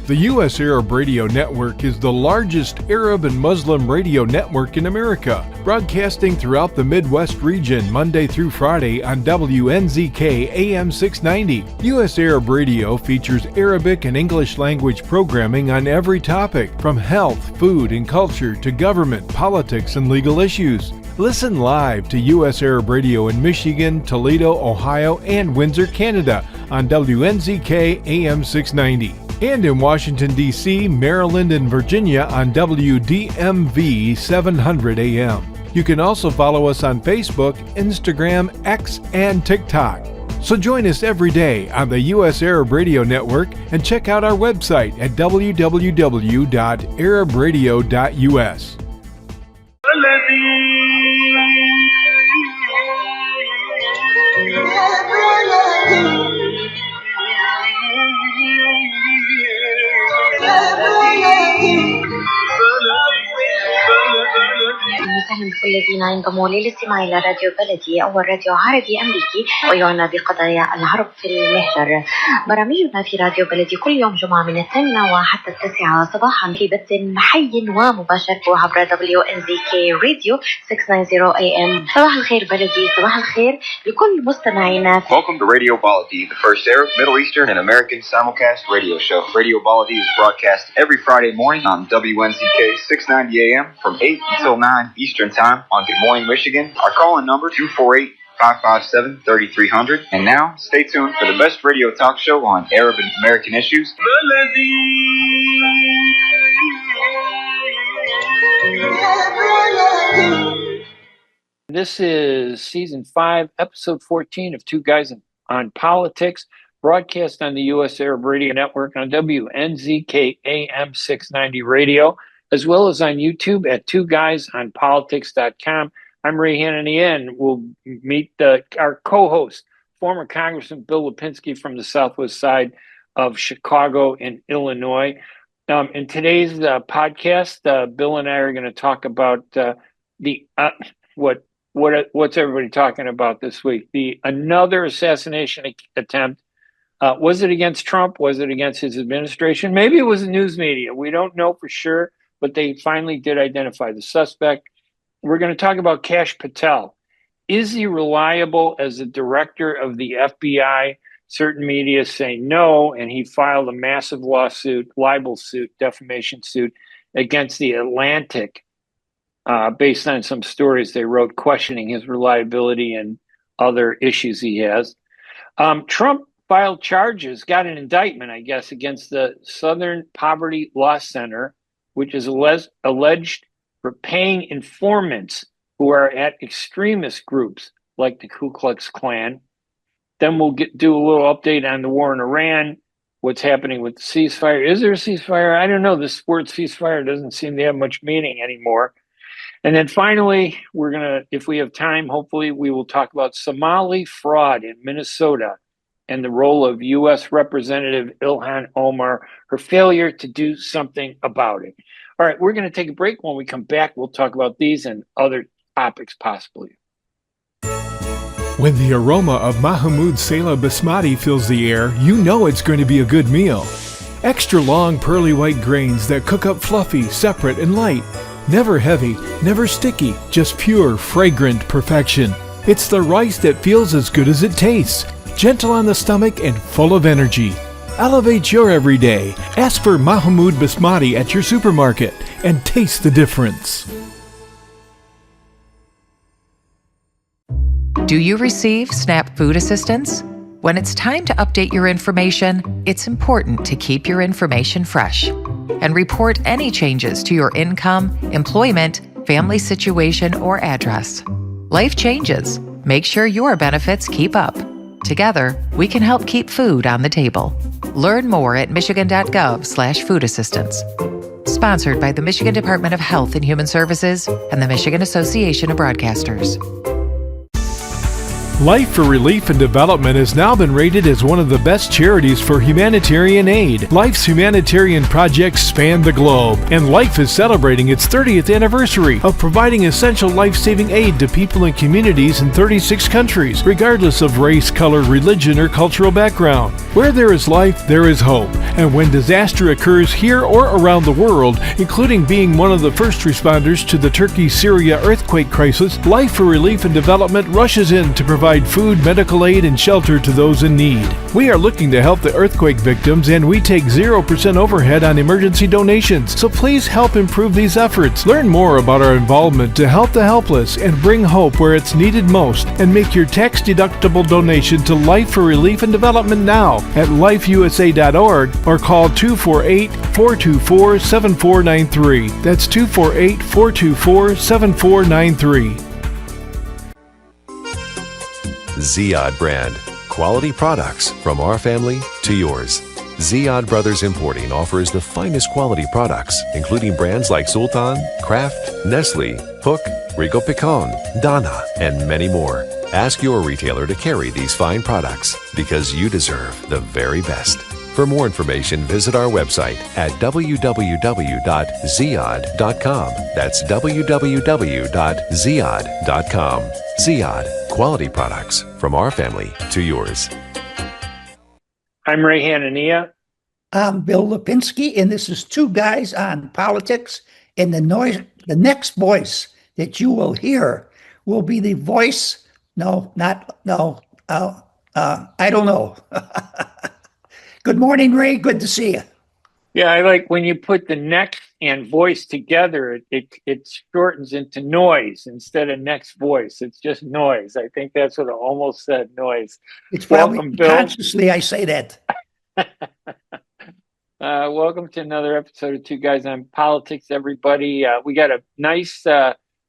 The U.S. Arab Radio Network is the largest Arab and Muslim radio network in America, broadcasting throughout the Midwest region Monday through Friday on WNZK AM 690. U.S. Arab Radio features Arabic and English language programming on every topic, from health, food, and culture to government, politics, and legal issues. Listen live to U.S. Arab Radio in Michigan, Toledo, Ohio, and Windsor, Canada on WNZK AM 690. And in Washington, D.C., Maryland, and Virginia on WDMV 700 AM. You can also follow us on Facebook, Instagram, X, and TikTok. So join us every day on the U.S. Arab Radio Network and check out our website at www.arabradio.us. أهلا بكل الذين ينضموا للاستماع إلى راديو بلدي أول راديو عربي أمريكي ويعنى بقضايا العرب في المهجر. برامجنا في راديو بلدي كل يوم جمعة من 8 وحتى 9 صباحا في بث حي ومباشر عبر WNZK Radio 690 AM. صباح الخير بلدي، صباح الخير لكل مستمعينا. Welcome to Radio Baladi, the first Arab, Middle Eastern, and American simulcast radio show. Radio Baladi is broadcast every Friday morning on WNZK 690 AM from 8 until 9 Eastern Time on Good Morning, Michigan. Our call-in number 248-557-3300. And now, stay tuned for the best radio talk show on Arab and American issues. This is Season 5, Episode 14 of Two Guys on Politics, broadcast on the U.S. Arab Radio Network on WNZK AM 690 Radio, as well as on YouTube at twoguysonpolitics.com. I'm Ray Hanania, and we'll meet our co-host, former Congressman Bill Lipinski from the southwest side of Chicago in Illinois. In today's podcast, Bill and I are going to talk about what's everybody talking about this week? Another assassination attempt. Was it against Trump? Was it against his administration? Maybe it was the news media. We don't know for sure, but they finally did identify the suspect. We're going to talk about Kash Patel. Is he reliable as the director of the FBI? Certain media say no, and he filed a massive lawsuit, libel suit, defamation suit against the Atlantic based on some stories they wrote questioning his reliability and other issues he has. Trump filed charges, got an indictment, I guess, against the Southern Poverty Law Center, which is alleged for paying informants who are at extremist groups like the Ku Klux Klan. Then we'll do a little update on the war in Iran, what's happening with the ceasefire. Is there a ceasefire? I don't know. This word ceasefire doesn't seem to have much meaning anymore. And then finally, if we have time, hopefully we will talk about Somali fraud in Minnesota and the role of U.S. Representative Ilhan Omar, her failure to do something about it. All right, we're going to take a break. When we come back, we'll talk about these and other topics possibly. When the aroma of Mahmoud Saleh Basmati fills the air, you know it's going to be a good meal. Extra long pearly white grains that cook up fluffy, separate, and light. Never heavy, never sticky, just pure, fragrant perfection. It's the rice that feels as good as it tastes. Gentle on the stomach and full of energy. Elevate your everyday. Ask for Mahmoud Basmati at your supermarket and taste the difference. Do you receive SNAP food assistance? When it's time to update your information, it's important to keep your information fresh and report any changes to your income, employment, family situation, or address. Life changes. Make sure your benefits keep up. Together, we can help keep food on the table. Learn more at michigan.gov/food assistance. Sponsored by the Michigan Department of Health and Human Services and the Michigan Association of Broadcasters. Life for Relief and Development has now been rated as one of the best charities for humanitarian aid. Life's humanitarian projects span the globe, and Life is celebrating its 30th anniversary of providing essential life-saving aid to people and communities in 36 countries, regardless of race, color, religion, or cultural background. Where there is life, there is hope. And when disaster occurs here or around the world, including being one of the first responders to the Turkey-Syria earthquake crisis, Life for Relief and Development rushes in to provide food, medical aid, and shelter to those in need. We are looking to help the earthquake victims, and we take 0% overhead on emergency donations. So please help improve these efforts. Learn more about our involvement to help the helpless and bring hope where it's needed most, and make your tax-deductible donation to Life for Relief and Development now at lifeusa.org or call 248-424-7493. That's 248-424-7493. Ziyad brand. Quality products from our family to yours. Ziyad Brothers Importing offers the finest quality products, including brands like Sultan, Kraft, Nestle, Hook, Rico Picon, Donna, and many more. Ask your retailer to carry these fine products because you deserve the very best. For more information, visit our website at www.ziyad.com. That's www.ziyad.com. Ziyad, quality products from our family to yours. I'm Ray Hanania. I'm Bill Lipinski, and this is Two Guys on Politics. And the next voice that you will hear will be the voice. I don't know. Good morning, Ray. Good to see you. Yeah, I like when you put the next and voice together, it shortens into noise instead of next voice. It's just noise. I think that's what I almost said, noise. It's probably Welcome, Bill. Consciously I say that. Welcome to another episode of Two Guys on Politics, everybody. We got a nice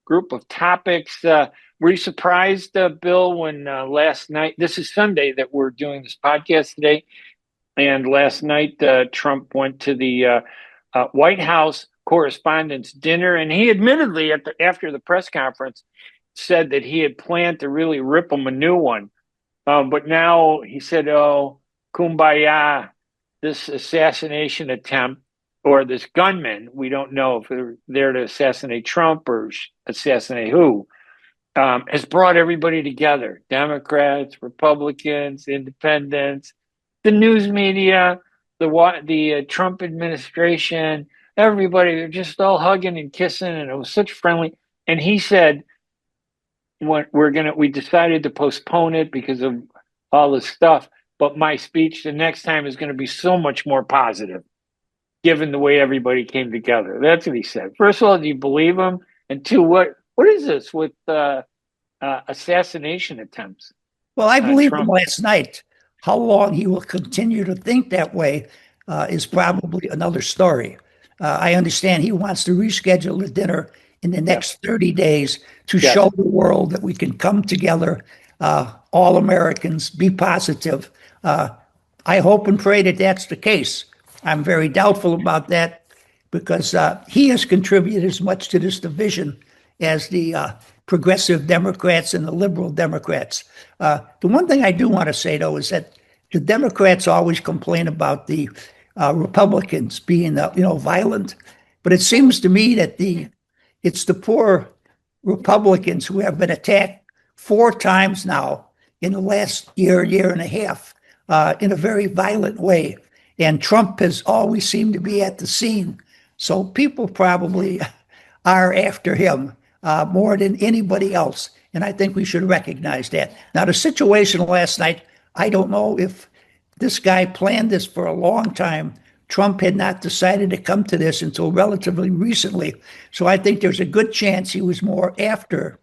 group of topics. Were you surprised, Bill, when last night, this is Sunday that we're doing this podcast today, and last night Trump went to the White House Correspondents' Dinner, and he admittedly, after the press conference, said that he had planned to really rip him a new one. But now he said, oh, kumbaya, this assassination attempt, or this gunman, we don't know if they're there to assassinate Trump or assassinate who, has brought everybody together. Democrats, Republicans, independents, the news media, the Trump administration, everybody, they're just all hugging and kissing, and it was such friendly. And he said, we decided to postpone it because of all this stuff, but my speech the next time is going to be so much more positive, given the way everybody came together. That's what he said. First of all, do you believe him? And two, what is this with assassination attempts? Well, I believed Trump him last night. How long he will continue to think that way is probably another story. I understand he wants to reschedule the dinner in the next 30 days to show the world that we can come together, all Americans, be positive. I hope and pray that that's the case. I'm very doubtful about that because he has contributed as much to this division as the progressive Democrats and the liberal Democrats. The one thing I do want to say, though, is that the Democrats always complain about the Republicans being, violent. But it seems to me that it's the poor Republicans who have been attacked 4 times now in the last year and a half in a very violent way. And Trump has always seemed to be at the scene. So people probably are after him more than anybody else. And I think we should recognize that. Now, the situation last night, I don't know if this guy planned this for a long time. Trump had not decided to come to this until relatively recently. So I think there's a good chance he was more after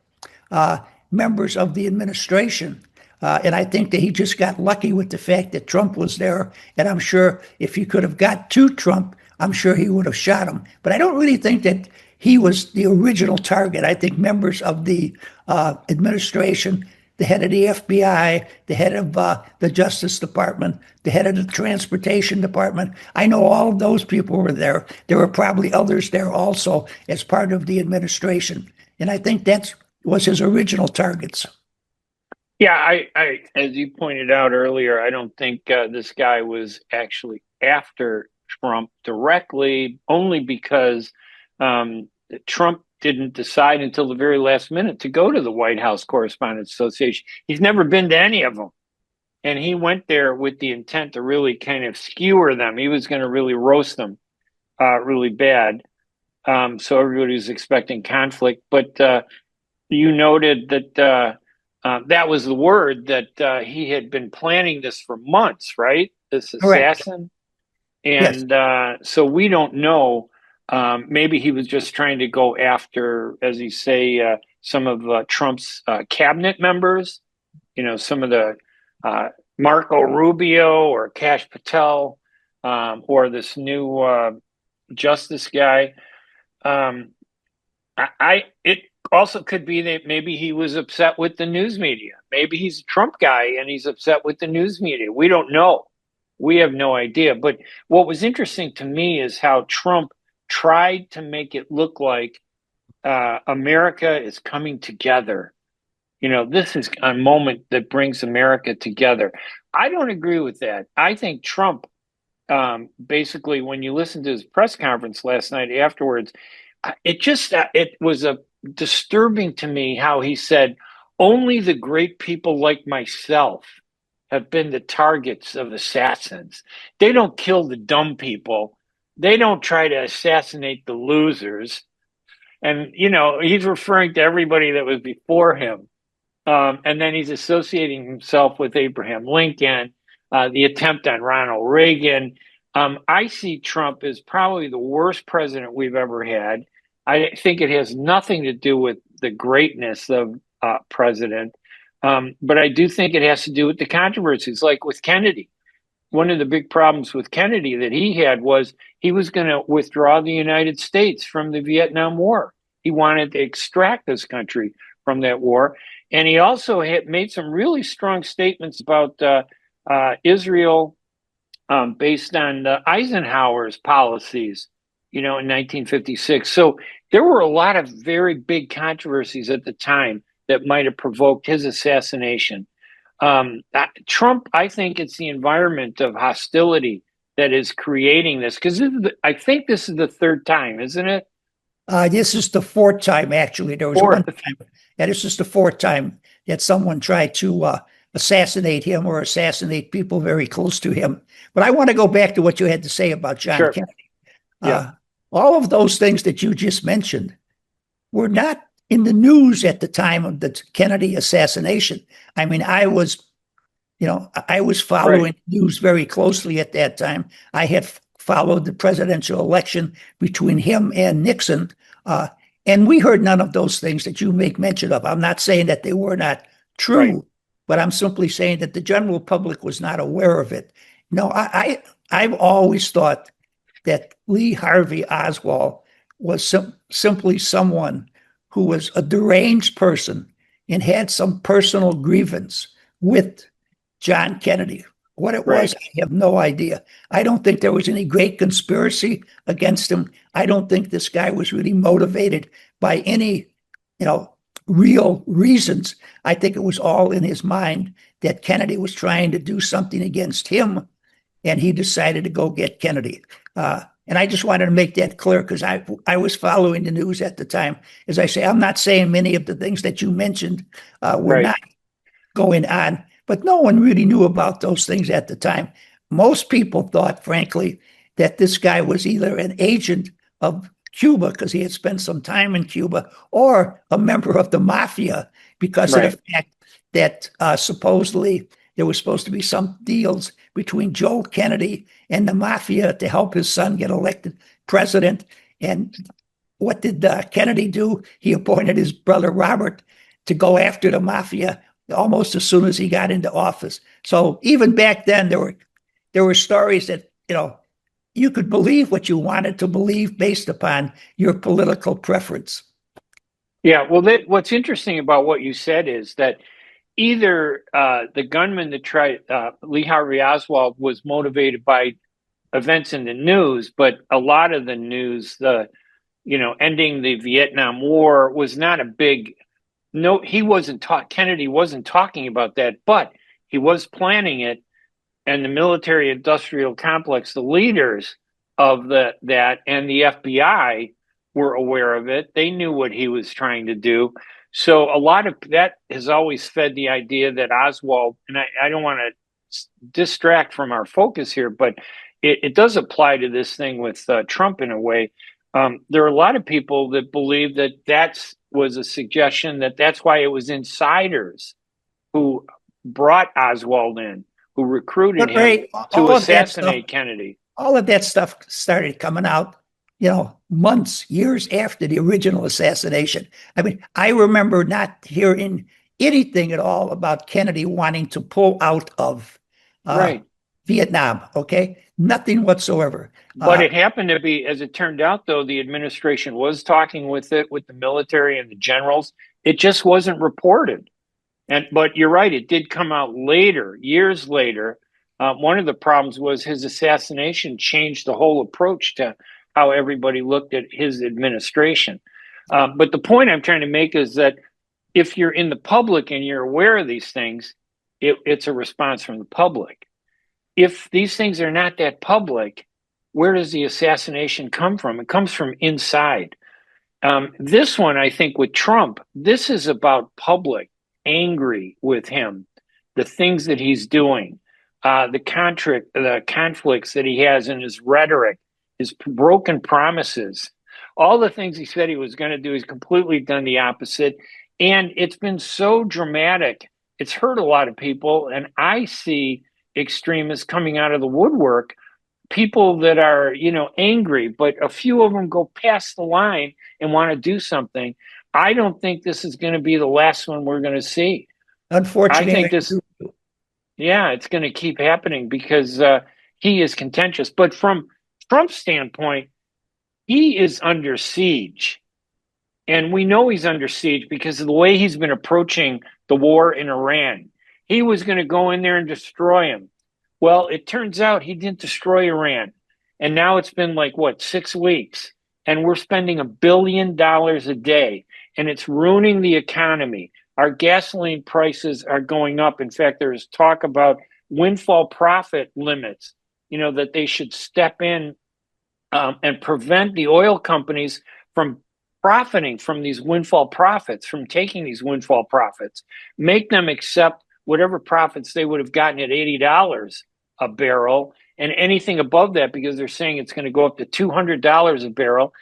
members of the administration. And I think that he just got lucky with the fact that Trump was there. And I'm sure if he could have got to Trump, I'm sure he would have shot him. But I don't really think that he was the original target. I think members of the administration, the head of the FBI, the head of the Justice Department, the head of the Transportation Department, I know all of those people were there. There were probably others there also as part of the administration. And I think that was his original targets. Yeah, as you pointed out earlier, I don't think this guy was actually after Trump directly, only because Trump didn't decide until the very last minute to go to the White House Correspondents Association. He's never been to any of them. And he went there with the intent to really kind of skewer them. He was going to really roast them really bad. So everybody was expecting conflict. But you noted that that was the word that he had been planning this for months, right? This Correct. assassin. Yes. And so we don't know. Maybe he was just trying to go after, as you say, some of Trump's cabinet members, some of the Marco Rubio or Kash Patel or this new justice guy. It also could be that maybe he was upset with the news media. Maybe he's a Trump guy and he's upset with the news media. We don't know. We have no idea. But what was interesting to me is how Trump tried to make it look like America is coming together. This is a moment that brings America together. I don't agree with that. I think Trump, basically, when you listen to his press conference last night afterwards, it was disturbing to me how he said, only the great people like myself have been the targets of assassins. They don't kill the dumb people. They don't try to assassinate the losers. And, he's referring to everybody that was before him. And then he's associating himself with Abraham Lincoln, the attempt on Ronald Reagan. I see Trump as probably the worst president we've ever had. I think it has nothing to do with the greatness of president, but I do think it has to do with the controversies, like with Kennedy. One of the big problems with Kennedy that he had was he was going to withdraw the United States from the Vietnam War. He wanted to extract this country from that war. And he also had made some really strong statements about Israel based on Eisenhower's policies, in 1956. So there were a lot of very big controversies at the time that might have provoked his assassination. Trump, I think it's the environment of hostility that is creating this, because I think this is the third time, isn't it? This is the fourth time, actually. There was one time. Yeah, this is the fourth time that someone tried to assassinate him or assassinate people very close to him. But I want to go back to what you had to say about John Kennedy. Yeah. All of those things that you just mentioned were not in the news at the time of the Kennedy assassination. I mean, I was following news very closely at that time. I had followed the presidential election between him and Nixon, and we heard none of those things that you make mention of. I'm not saying that they were not true, but I'm simply saying that the general public was not aware of it. No, I've always thought that Lee Harvey Oswald was simply someone who was a deranged person and had some personal grievance with John Kennedy. What it was, I have no idea. I don't think there was any great conspiracy against him. I don't think this guy was really motivated by any, real reasons. I think it was all in his mind that Kennedy was trying to do something against him, and he decided to go get Kennedy. And I just wanted to make that clear because I was following the news at the time. As I say, I'm not saying many of the things that you mentioned were not going on, but no one really knew about those things at the time. Most people thought, frankly, that this guy was either an agent of Cuba because he had spent some time in Cuba, or a member of the mafia because of the fact that supposedly there was supposed to be some deals between Joe Kennedy and the mafia to help his son get elected president. And what did Kennedy do? He appointed his brother Robert to go after the mafia almost as soon as he got into office. So even back then, there were stories that, you could believe what you wanted to believe based upon your political preference. Yeah, well, what's interesting about what you said is that either the gunman that tried Lee Harvey Oswald was motivated by events in the news, but a lot of the news, ending the Vietnam War was not a big No, he wasn't Kennedy wasn't talking about that, but he was planning it, and the military industrial complex, the leaders of that and the FBI were aware of it. They knew what he was trying to do. So a lot of that has always fed the idea that Oswald, and I don't want to distract from our focus here, but it does apply to this thing with Trump in a way. There are a lot of people that believe that was a suggestion, that's why it was insiders who brought Oswald in, who recruited But him Ray, to assassinate Kennedy. all of that stuff started coming out, months, years after the original assassination. I mean, I remember not hearing anything at all about Kennedy wanting to pull out of Right. Vietnam. Okay, nothing whatsoever. But it happened to be, as it turned out, though, the administration was talking with the military and the generals. It just wasn't reported. But you're right, it did come out later, years later. One of the problems was his assassination changed the whole approach to how everybody looked at his administration. But the point I'm trying to make is that if you're in the public and you're aware of these things, it's a response from the public. If these things are not that public, where does the assassination come from? It comes from inside. This one, I think, with Trump, this is about public angry with him, the things that he's doing, the conflicts that he has in his rhetoric, his broken promises, all the things he said he was going to do. He's completely done the opposite. And it's been so dramatic. It's hurt a lot of people. And I see extremists coming out of the woodwork, people that are, angry, but a few of them go past the line and want to do something. I don't think this is going to be the last one we're going to see. Unfortunately, I think it's going to keep happening because he is contentious. But from Trump's standpoint, he is under siege. And we know he's under siege because of the way he's been approaching the war in Iran. He was going to go in there and destroy him. Well, it turns out he didn't destroy Iran. And now it's been 6 weeks. And we're spending $1 billion a day. And it's ruining the economy. Our gasoline prices are going up. In fact, there's talk about windfall profit limits, that they should step in and prevent the oil companies from profiting from these windfall profits, from taking these windfall profits, make them accept whatever profits they would have gotten at $80 a barrel and anything above that, because they're saying it's going to go up to $200 a barrel.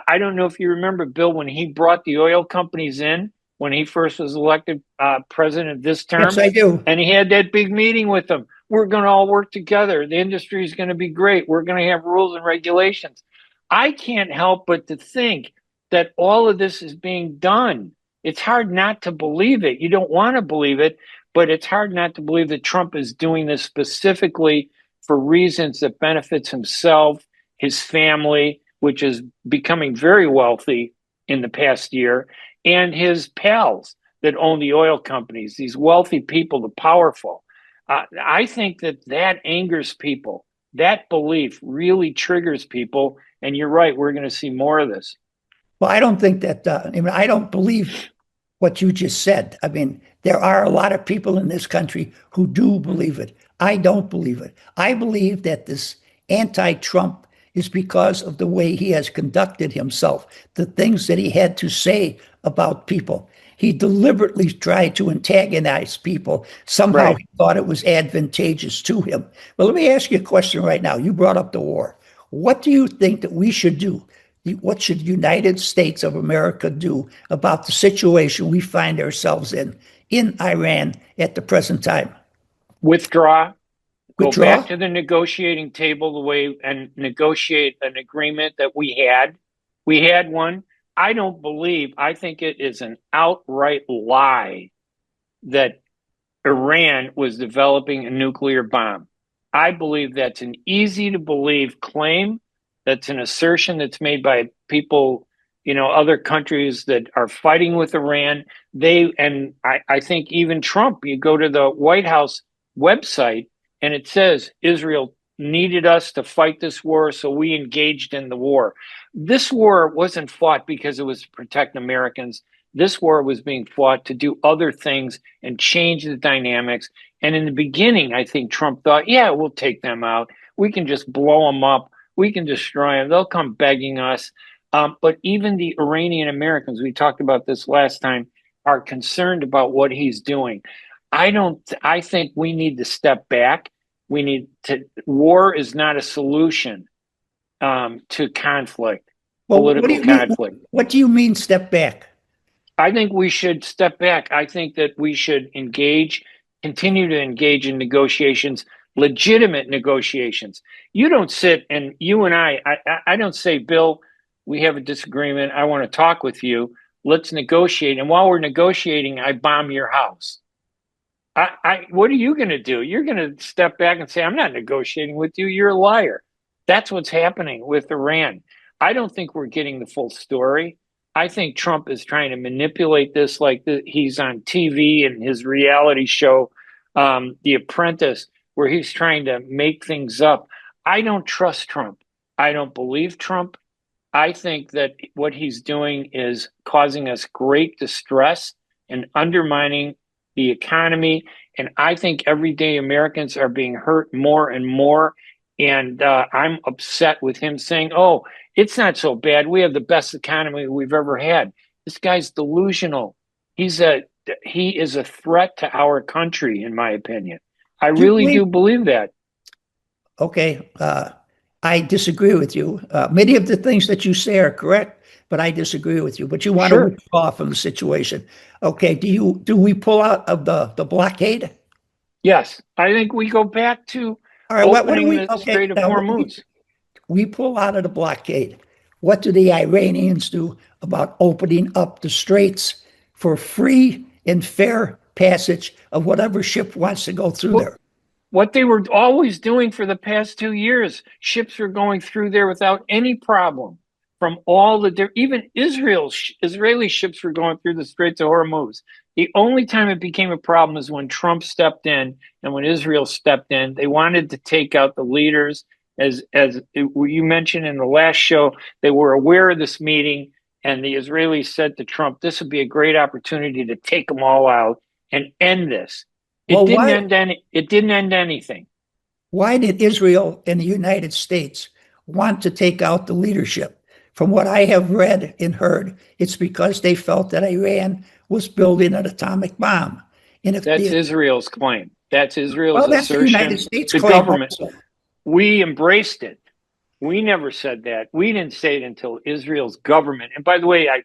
I don't know if you remember, Bill, when he brought the oil companies in, when he first was elected president this term. Yes, I do. And he had that big meeting with them. We're going to all work together. The industry is going to be great. We're going to have rules and regulations. I can't help but to think that all of this is being done. It's hard not to believe it. You don't want to believe it, but it's hard not to believe that Trump is doing this specifically for reasons that benefits himself, his family, which is becoming very wealthy in the past year, and his pals that own the oil companies, these wealthy people, the powerful. I think that angers people. That belief really triggers people. And you're right, we're going to see more of this. Well, I don't think that, I don't believe what you just said. I mean, there are a lot of people in this country who do believe it. I don't believe it. I believe that this anti-Trump is because of the way he has conducted himself, the things that he had to say about people. He deliberately tried to antagonize people. Somehow He thought it was advantageous to him. Well, let me ask you a question right now. You brought up the war. What do you think that we should do? What should the United States of America do about the situation we find ourselves in Iran at the present time? Withdraw. Go back to the negotiating table the way and negotiate an agreement that we had. We had one. I think it is an outright lie that Iran was developing a nuclear bomb. I believe that's an easy to believe claim. That's an assertion that's made by people, other countries that are fighting with Iran. I think even Trump, you go to the White House website and it says Israel needed us to fight this war, so we engaged in the war. This war wasn't fought because it was to protect Americans. This war was being fought to do other things and change the dynamics. And in the beginning, I think Trump thought, yeah, we'll take them out. We can just blow them up. We can destroy them. They'll come begging us. But even the Iranian Americans, we talked about this last time, are concerned about what he's doing. I think we need to step back. War is not a solution to conflict, political conflict. What do you mean step back? I think we should step back. I think that we should continue to engage in negotiations, legitimate negotiations. You don't sit and you and I don't say, Bill, we have a disagreement. I want to talk with you. Let's negotiate. And while we're negotiating, I bomb your house. What are you going to do? You're going to step back and say, I'm not negotiating with you. You're a liar. That's what's happening with Iran. I don't think we're getting the full story. I think Trump is trying to manipulate this he's on TV and his reality show, The Apprentice, where he's trying to make things up. I don't trust Trump. I don't believe Trump. I think that what he's doing is causing us great distress and undermining the economy. And I think everyday Americans are being hurt more and more. And I'm upset with him saying, oh, it's not so bad. We have the best economy we've ever had. This guy's delusional. He is a threat to our country, in my opinion. I really do believe that. Okay. I disagree with you. Many of the things that you say are correct, but I disagree with you. But you want to withdraw from the situation. Okay. Do we pull out of the blockade? Yes. I think we go back to opening the Strait of Hormuz. We pull out of the blockade. What do the Iranians do about opening up the straits for free and fair passage of whatever ship wants to go through there? What they were always doing for the past 2 years, ships were going through there without any problem. From even Israeli ships were going through the Straits of Hormuz. The only time it became a problem is when Trump stepped in and when Israel stepped in. They wanted to take out the leaders. As you mentioned in the last show, they were aware of this meeting, and the Israelis said to Trump, this would be a great opportunity to take them all out and end this. It didn't end anything. Why did Israel and the United States want to take out the leadership? From what I have read and heard, it's because they felt that Iran was building an atomic bomb. And that's Israel's claim. That's Israel's that's assertion. The United States the claim government. Also. We embraced it. We never said that. We didn't say it until Israel's government. And by the way, I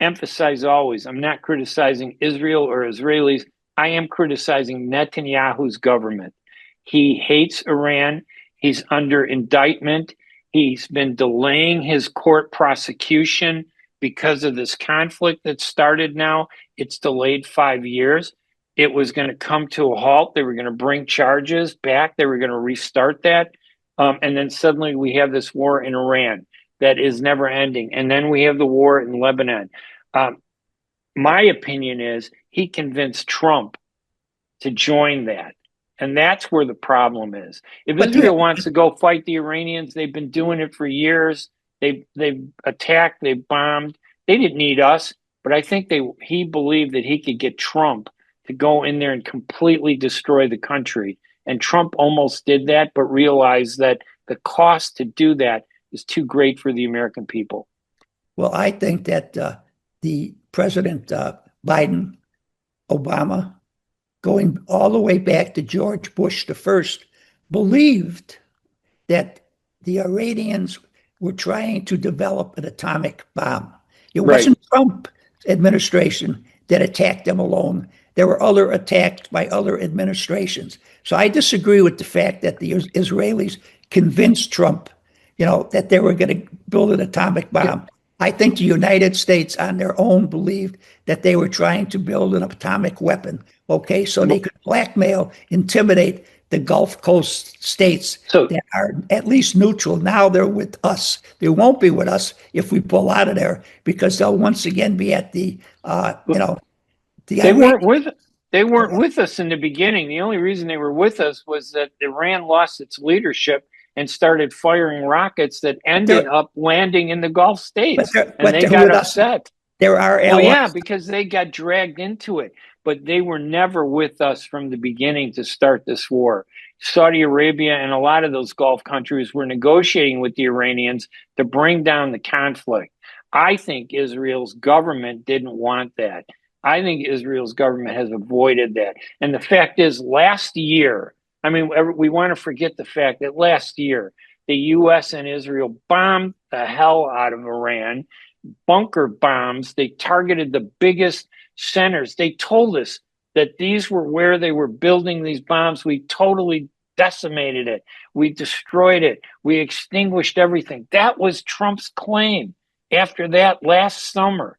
emphasize always, I'm not criticizing Israel or Israelis. I am criticizing Netanyahu's government. He hates Iran. He's under indictment. He's been delaying his court prosecution because of this conflict that started now. It's delayed 5 years. It was going to come to a halt. They were going to bring charges back. They were going to restart that. And then suddenly we have this war in Iran that is never ending. And then we have the war in Lebanon. My opinion is he convinced Trump to join that. And that's where the problem is. If Israel wants to go fight the Iranians, they've been doing it for years. They've attacked, they've bombed. They didn't need us, but I think he believed that he could get Trump to go in there and completely destroy the country. And Trump almost did that, but realized that the cost to do that is too great for the American people. Well, I think that the President Biden, Obama, going all the way back to George Bush the first, believed that the Iranians were trying to develop an atomic bomb. It wasn't Trump administration that attacked them alone. There were other attacks by other administrations. So I disagree with the fact that the Israelis convinced Trump, that they were going to build an atomic bomb. Yeah. I think the United States on their own believed that they were trying to build an atomic weapon. Okay, so they could blackmail, intimidate the Gulf Coast states that are at least neutral. Now they're with us. They won't be with us if we pull out of there, because they'll once again be at the, They weren't with us in the beginning. The only reason they were with us was that Iran lost its leadership and started firing rockets that ended up landing in the Gulf states, and they got upset. There are Well, yeah, allies. because they got dragged into it, but they were never with us from the beginning to start this war. Saudi Arabia and a lot of those Gulf countries were negotiating with the Iranians to bring down the conflict. I think Israel's government didn't want that. I think Israel's government has avoided that. And the fact is, last year, I mean, we want to forget the fact that last year, the U.S. and Israel bombed the hell out of Iran, bunker bombs. They targeted the biggest centers. They told us that these were where they were building these bombs. We totally decimated it. We destroyed it. We extinguished everything. That was Trump's claim after that last summer.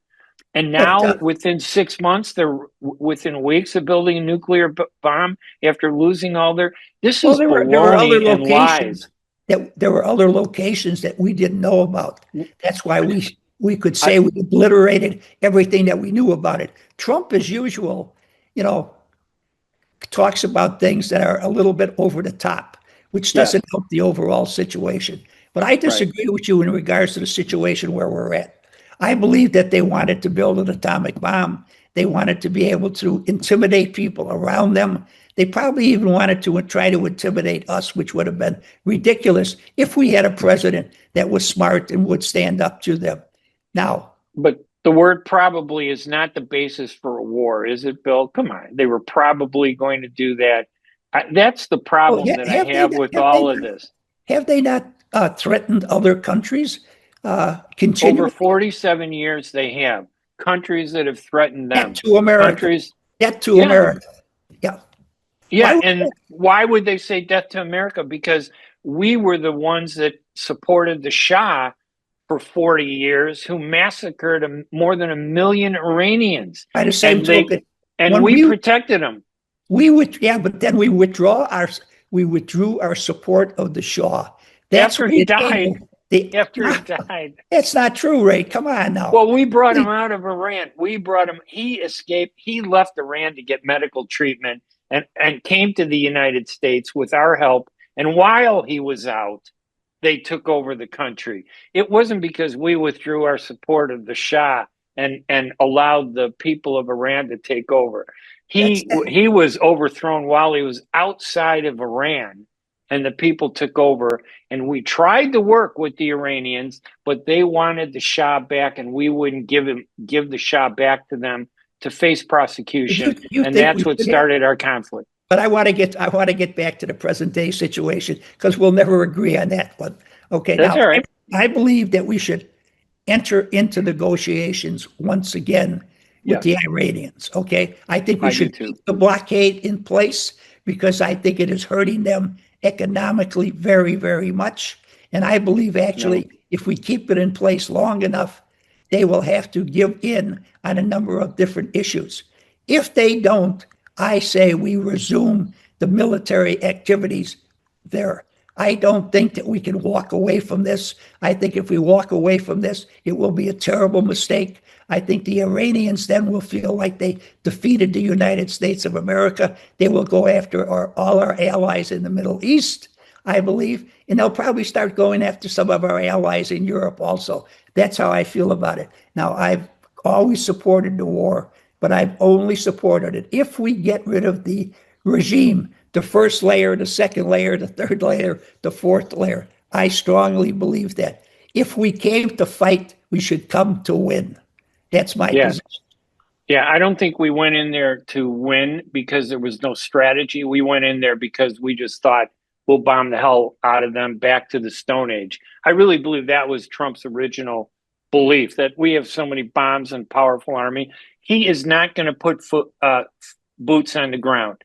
And now, within 6 months, they're within weeks of building a nuclear bomb after losing all their. This is baloney and lies. There were other locations that we didn't know about. That's why we could say we obliterated everything that we knew about it. Trump, as usual, talks about things that are a little bit over the top, which doesn't help the overall situation. But I disagree with you in regards to the situation where we're at. I believe that they wanted to build an atomic bomb. They wanted to be able to intimidate people around them. They probably even wanted to try to intimidate us, which would have been ridiculous if we had a president that was smart and would stand up to them. Now, but the word probably is not the basis for a war, is it, Bill? Come on. They were probably going to do that. That's the problem that I have with all of this. Have they not threatened other countries? Over 47 years, they have. Countries that have threatened them. To America. Death to America. Yeah. Yeah, and why would they say death to America? Because we were the ones that supported the Shah for 40 years, who massacred more than 1 million Iranians. By the same token, we protected them. But then we withdrew our support of the Shah. After he died. After he died. That's not true, Ray. Come on now. Well, we brought him out of Iran. He escaped. He left Iran to get medical treatment and came to the United States with our help. And while he was out, they took over the country. It wasn't because we withdrew our support of the Shah and allowed the people of Iran to take over. He was overthrown while he was outside of Iran, and the people took over. And we tried to work with the Iranians, but they wanted the Shah back, and we wouldn't give the Shah back to them to face prosecution. And that's what started our conflict. But I want to get back to the present day situation, because we'll never agree on that one. Okay, that's all right. I believe that we should enter into negotiations once again with the Iranians. Okay, I think we should keep the blockade in place, because I think it is hurting them economically very, very much. And I believe actually, if we keep it in place long enough, they will have to give in on a number of different issues. If they don't, I say we resume the military activities there. I don't think that we can walk away from this. I think if we walk away from this, it will be a terrible mistake. I think the Iranians then will feel like they defeated the United States of America. They will go after all our allies in the Middle East, I believe, and they'll probably start going after some of our allies in Europe also. That's how I feel about it. Now, I've always supported the war, but I've only supported it if we get rid of the regime, the first layer, the second layer, the third layer, the fourth layer. I strongly believe that. If we came to fight, we should come to win. That's my position. Yeah, I don't think we went in there to win because there was no strategy. We went in there because we just thought we'll bomb the hell out of them back to the Stone Age. I really believe that was Trump's original belief, that we have so many bombs and powerful army. He is not going to put boots on the ground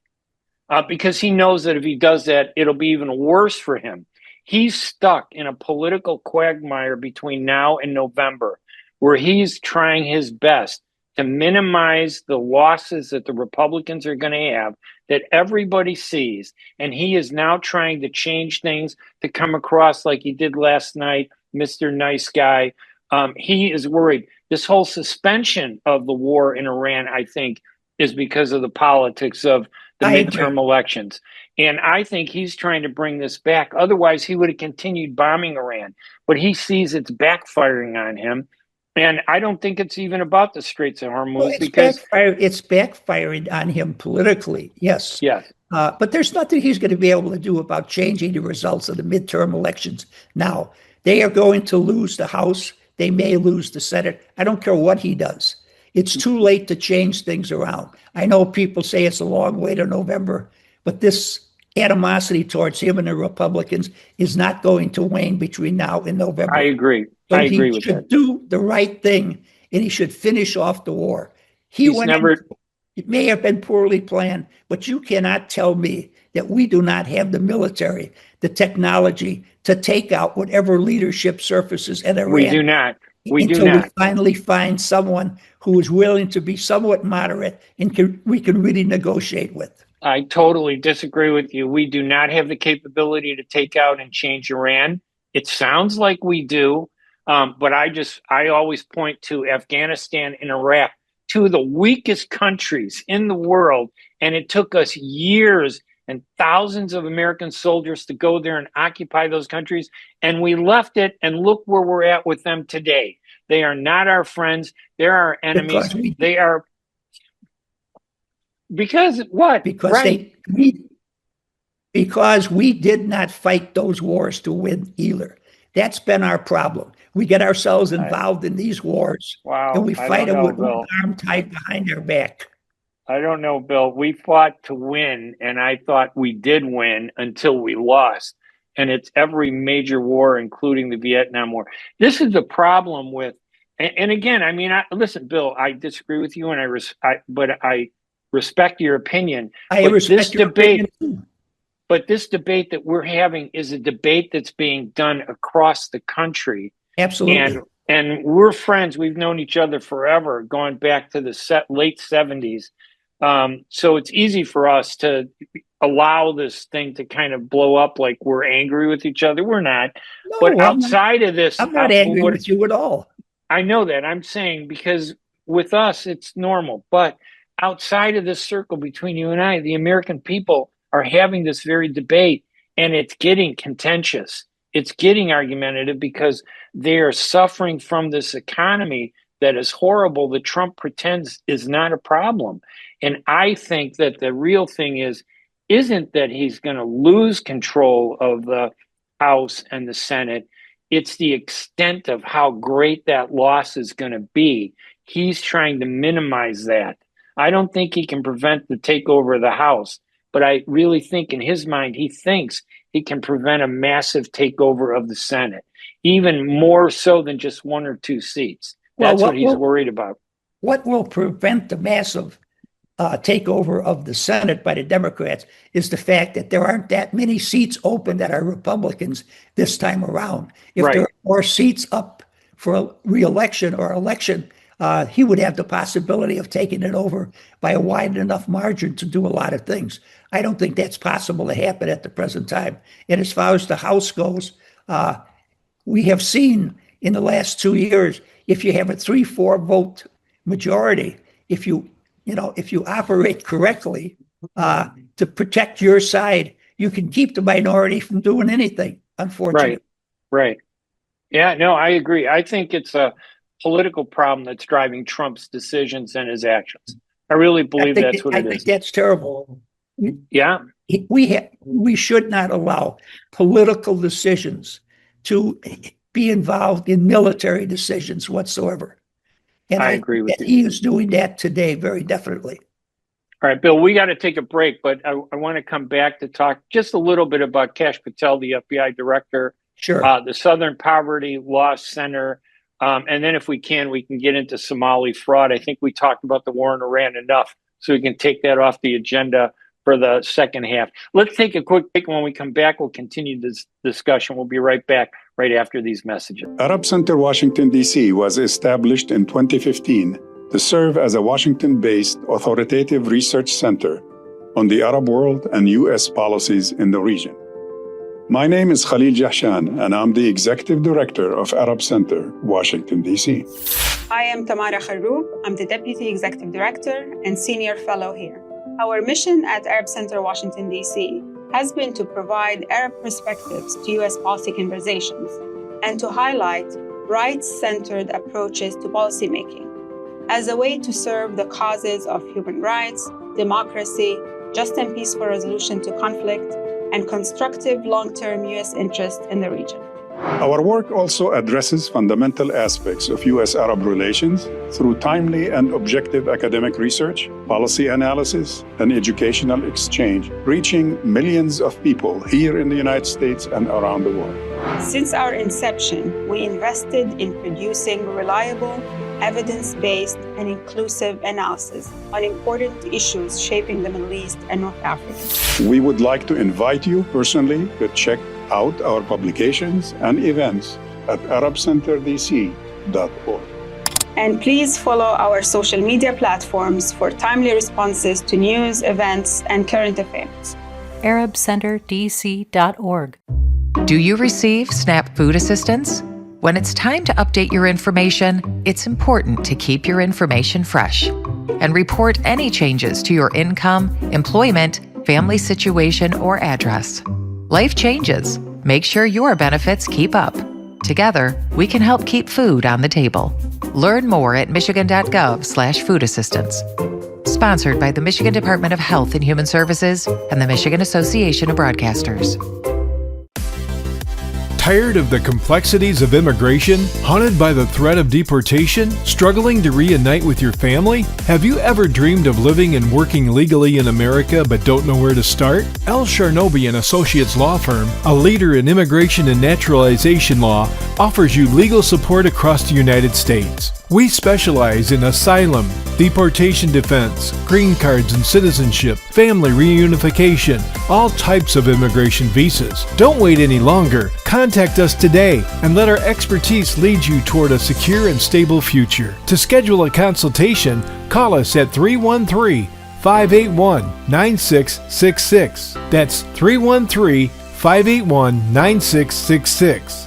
because he knows that if he does that, it'll be even worse for him. He's stuck in a political quagmire between now and November, where he's trying his best to minimize the losses that the Republicans are going to have, that everybody sees. And he is now trying to change things to come across like he did last night, Mr. Nice Guy. He is worried. This whole suspension of the war in Iran, I think, is because of the politics of the midterm elections. And I think he's trying to bring this back. Otherwise, he would have continued bombing Iran. But he sees it's backfiring on him. And I don't think it's even about the Straits of Well, Hormuz it's because, it's backfiring on him politically, yes. yes, But there's nothing he's going to be able to do about changing the results of the midterm elections now. They are going to lose the House. They may lose the Senate. I don't care what he does. It's too late to change things around. I know people say it's a long way to November, but this animosity towards him and the Republicans is not going to wane between now and November. I agree. So I agree he with should that. do the right thing, and he should finish off the war. It may have been poorly planned, but you cannot tell me that we do not have the military, the technology to take out whatever leadership surfaces in Iran. We do not. Until we finally find someone who is willing to be somewhat moderate and we can really negotiate with. I totally disagree with you. We do not have the capability to take out and change Iran. It sounds like we do, but I always point to Afghanistan and Iraq, two of the weakest countries in the world, and it took us years and thousands of American soldiers to go there and occupy those countries, and we left it, and look where we're at with them today. They are not our friends. They're our enemies. Because what? Because we did not fight those wars to win either. That's been our problem. We get ourselves involved in these wars, and we fight them with one arm tied behind our back. I don't know, Bill. We fought to win, and I thought we did win until we lost. And it's every major war, including the Vietnam War. This is the problem with, and again, I mean, listen, Bill, I disagree with you, and but I respect your opinion. But this debate that we're having is a debate that's being done across the country. Absolutely. And we're friends. We've known each other forever, going back to the late 70s. So it's easy for us to allow this thing to kind of blow up like we're angry with each other. We're not. No, but outside of this, I'm not angry with you at all. I know that. I'm saying because with us, it's normal. But outside of this circle between you and I, the American people are having this very debate, and it's getting contentious. It's getting argumentative because they are suffering from this economy that is horrible that Trump pretends is not a problem. And I think that the real thing isn't that he's going to lose control of the House and the Senate. It's the extent of how great that loss is going to be. He's trying to minimize that. I don't think he can prevent the takeover of the House, but I really think in his mind, he thinks he can prevent a massive takeover of the Senate, even more so than just 1 or 2 seats. That's what he's worried about. What will prevent the massive takeover of the Senate by the Democrats is the fact that there aren't that many seats open that are Republicans this time around. If there are more seats up for a re-election or election, he would have the possibility of taking it over by a wide enough margin to do a lot of things. I don't think that's possible to happen at the present time. And as far as the House goes, we have seen in the last 2 years, if you have a 3-4 vote majority, if you operate correctly to protect your side, you can keep the minority from doing anything, unfortunately. Right. Yeah, no, I agree. I think it's a political problem that's driving Trump's decisions and his actions. I really believe that's what it is. I think that's terrible. Yeah. We should not allow political decisions to be involved in military decisions whatsoever. And I agree with you. He is doing that today, very definitely. All right, Bill, we got to take a break, but I want to come back to talk just a little bit about Kash Patel, the FBI director, the Southern Poverty Law Center, and then if we can get into Somali fraud. I think we talked about the war in Iran enough, so we can take that off the agenda for the second half. Let's take a quick break. When we come back, we'll continue this discussion. We'll be right back right after these messages. Arab Center Washington, D.C. was established in 2015 to serve as a Washington-based authoritative research center on the Arab world and U.S. policies in the region. My name is Khalil Jahshan, and I'm the Executive Director of Arab Center, Washington, D.C. I am Tamara Kharoub. I'm the Deputy Executive Director and Senior Fellow here. Our mission at Arab Center, Washington, D.C. has been to provide Arab perspectives to U.S. policy conversations and to highlight rights-centered approaches to policymaking as a way to serve the causes of human rights, democracy, just and peaceful resolution to conflict, and constructive long-term U.S. interest in the region. Our work also addresses fundamental aspects of U.S.-Arab relations through timely and objective academic research, policy analysis, and educational exchange, reaching millions of people here in the United States and around the world. Since our inception, we invested in producing reliable, evidence-based, and inclusive analysis on important issues shaping the Middle East and North Africa. We would like to invite you personally to check out our publications and events at ArabCenterDC.org. And please follow our social media platforms for timely responses to news, events, and current affairs. ArabCenterDC.org. Do you receive SNAP food assistance? When it's time to update your information, it's important to keep your information fresh and report any changes to your income, employment, family situation, or address. Life changes. Make sure your benefits keep up. Together, we can help keep food on the table. Learn more at michigan.gov/food assistance. Sponsored by the Michigan Department of Health and Human Services and the Michigan Association of Broadcasters. Tired of the complexities of immigration? Haunted by the threat of deportation? Struggling to reunite with your family? Have you ever dreamed of living and working legally in America but don't know where to start? L. Sharnoby and Associates Law Firm, a leader in immigration and naturalization law, offers you legal support across the United States. We specialize in asylum, deportation defense, green cards and citizenship, family reunification, all types of immigration visas. Don't wait any longer. Contact us today and let our expertise lead you toward a secure and stable future. To schedule a consultation, call us at 313-581-9666. That's 313-581-9666.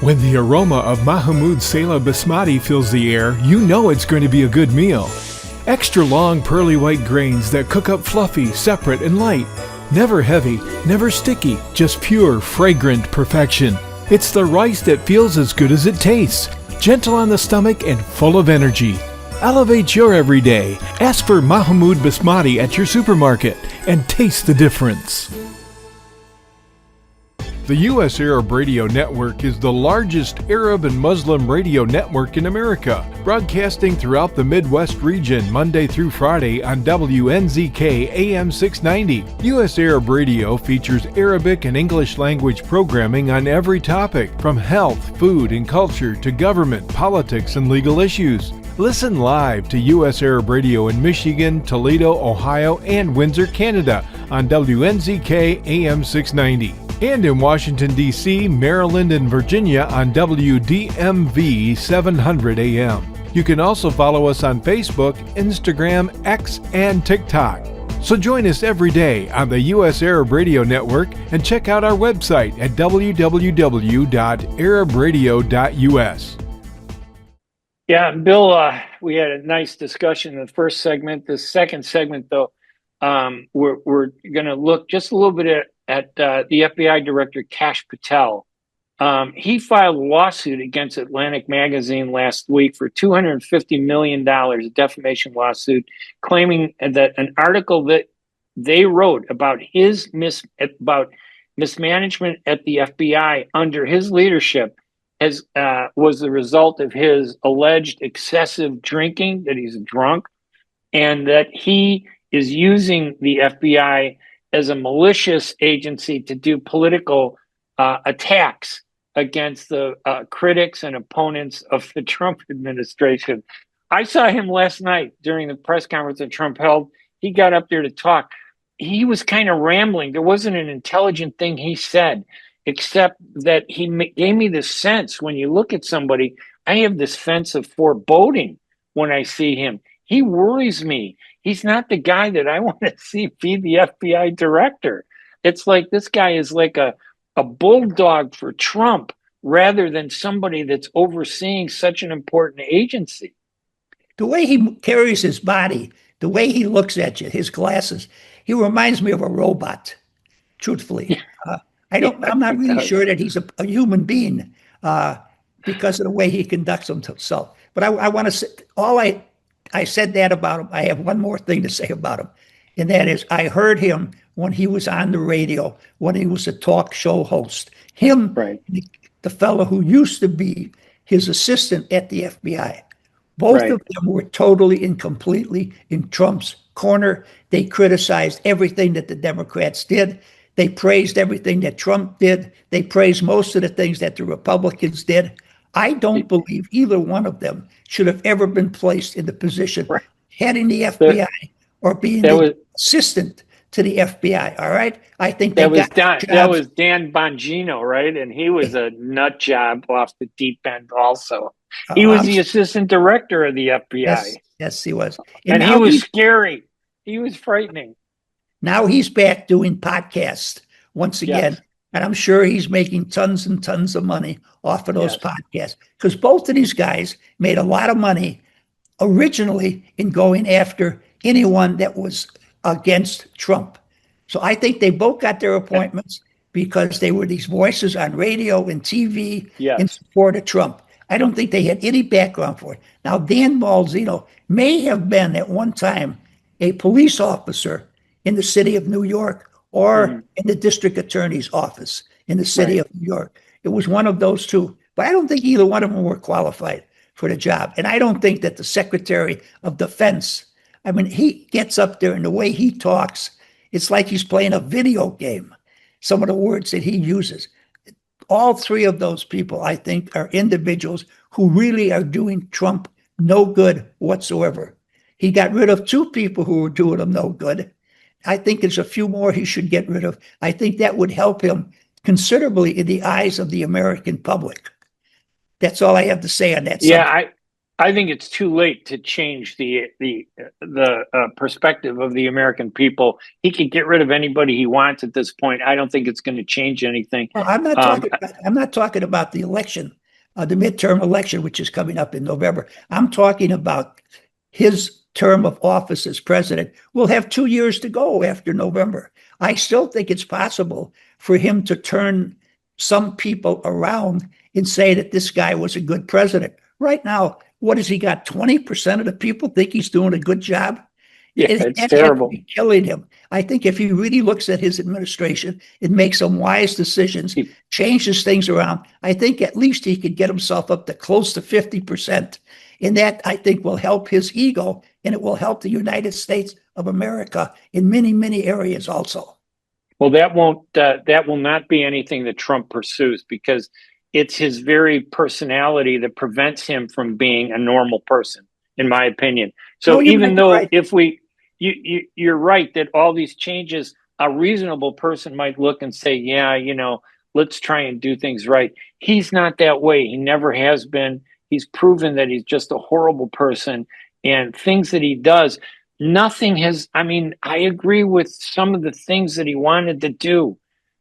When the aroma of Mahmoud Saleh Basmati fills the air, you know it's going to be a good meal. Extra long pearly white grains that cook up fluffy, separate, and light. Never heavy, never sticky, just pure, fragrant perfection. It's the rice that feels as good as it tastes, gentle on the stomach and full of energy. Elevate your everyday. Ask for Mahmoud Basmati at your supermarket and taste the difference. The U.S. Arab Radio Network is the largest Arab and Muslim radio network in America, broadcasting throughout the Midwest region Monday through Friday on WNZK AM 690. U.S. Arab Radio features Arabic and English language programming on every topic, from health, food, and culture to government, politics, and legal issues. Listen live to U.S. Arab Radio in Michigan, Toledo, Ohio, and Windsor, Canada on WNZK AM 690. And in Washington, D.C., Maryland, and Virginia on WDMV 700 AM. You can also follow us on Facebook, Instagram, X, and TikTok. So join us every day on the U.S. Arab Radio Network and check out our website at www.arabradio.us. Yeah, Bill, we had a nice discussion in the first segment. The second segment, though, we're going to look just a little bit at the FBI Director Kash Patel. He filed a lawsuit against Atlantic Magazine last week for $250 million, a defamation lawsuit, claiming that an article that they wrote about his mismanagement at the FBI under his leadership was the result of his alleged excessive drinking, that he's drunk, and that he is using the FBI as a malicious agency to do political attacks against the critics and opponents of the Trump administration. I saw him last night during the press conference that Trump held. He got up there to talk. He was kind of rambling. There wasn't an intelligent thing he said, except that he gave me this sense. When you look at somebody, I have this sense of foreboding when I see him. He worries me. He's not the guy that I want to see be the FBI director. It's like this guy is like a bulldog for Trump rather than somebody that's overseeing such an important agency. The way he carries his body, the way he looks at you, his glasses, he reminds me of a robot, truthfully. I'm not really sure that he's a human being. because of the way he conducts himself. But I want to say, I said that about him. I have one more thing to say about him, and that is I heard him when he was on the radio, when he was a talk show host. Him, Right. the fellow who used to be his assistant at the FBI. Both Right. of them were totally and completely in Trump's corner. They criticized everything that the Democrats did. They praised everything that Trump did. They praised most of the things that the Republicans did. I don't believe either one of them should have ever been placed in the position Right. heading the FBI or being the assistant to the FBI. All right, I think that was Dan Bongino, right? And he was a nut job off the deep end. Also, he was the assistant director of the FBI. Yes, he was, and he was scary. He was frightening. Now he's back doing podcasts once again. Yes. And I'm sure he's making tons and tons of money off of those podcasts, because both of these guys made a lot of money originally in going after anyone that was against Trump. So I think they both got their appointments because they were these voices on radio and TV in support of Trump. I don't think they had any background for it. Now, Dan Bongino may have been at one time a police officer in the city of New York or in the district attorney's office in the city of New York. It was one of those two. But I don't think either one of them were qualified for the job. And I don't think that the Secretary of Defense, I mean, he gets up there and the way he talks, it's like he's playing a video game. Some of the words that he uses. All three of those people, I think, are individuals who really are doing Trump no good whatsoever. He got rid of two people who were doing him no good. I think there's a few more he should get rid of. I think that would help him considerably in the eyes of the American public. That's all I have to say on that subject. Yeah, I think it's too late to change the perspective of the American people. He can get rid of anybody he wants at this point. I don't think it's going to change anything. Well, I'm not talking about the election, the midterm election, which is coming up in November. I'm talking about his term of office as president. Will have 2 years to go after November. I still think it's possible for him to turn some people around and say that this guy was a good president. Right now, what has he got? 20% of the people think he's doing a good job? Yeah, it's terrible. Killing him. I think if he really looks at his administration and makes some wise decisions, changes things around, I think at least he could get himself up to close to 50%. And that, I think, will help his ego, and it will help the United States of America in many, many areas also. Well, that will not be anything that Trump pursues, because it's his very personality that prevents him from being a normal person, in my opinion. So even though you're right that all these changes, a reasonable person might look and say, yeah, let's try and do things right. He's not that way. He never has been. He's proven that he's just a horrible person, and things that he does, nothing has, I agree with some of the things that he wanted to do.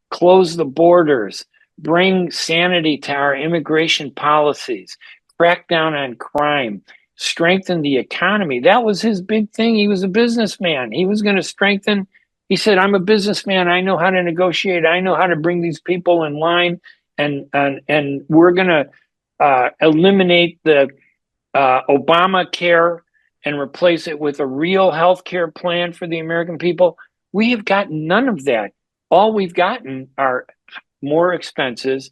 Close the borders, bring sanity to our immigration policies, crack down on crime, strengthen the economy. That was his big thing. He was a businessman. He was going to strengthen. He said, I'm a businessman. I know how to negotiate. I know how to bring these people in line, and we're going to eliminate the Obamacare and replace it with a real health care plan for the American people. We have gotten none of that. All we've gotten are more expenses.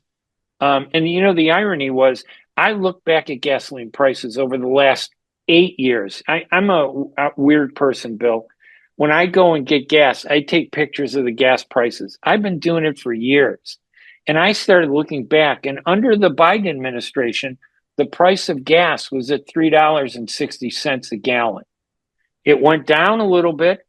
And the irony was, I look back at gasoline prices over the last 8 years. I'm a weird person, Bill. When I go and get gas, I take pictures of the gas prices. I've been doing it for years. And I started looking back, and under the Biden administration, the price of gas was at $3.60 a gallon. It went down a little bit.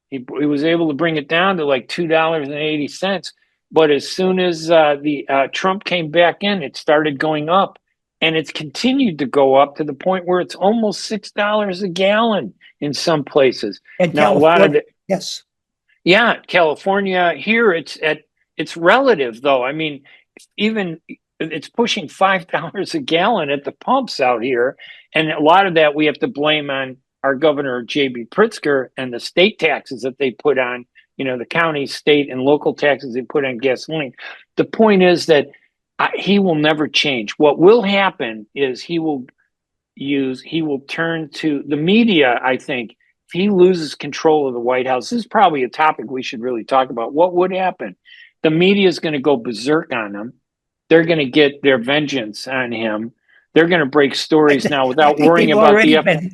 He was able to bring it down to like $2.80. But as soon as the Trump came back in, it started going up, and it's continued to go up to the point where it's almost $6 a gallon in some places. And now, California, a lot of yes, yeah, California here it's relative though. Even it's pushing $5 a gallon at the pumps out here, and a lot of that we have to blame on our governor J.B. Pritzker and the state taxes that they put on. The county, state, and local taxes they put on gasoline. The point is that he will never change. What will happen is he will turn to the media. I think if he loses control of the White House, this is probably a topic we should really talk about. What would happen? The media is going to go berserk on him. They're going to get their vengeance on him. They're going to break stories now without worrying about the.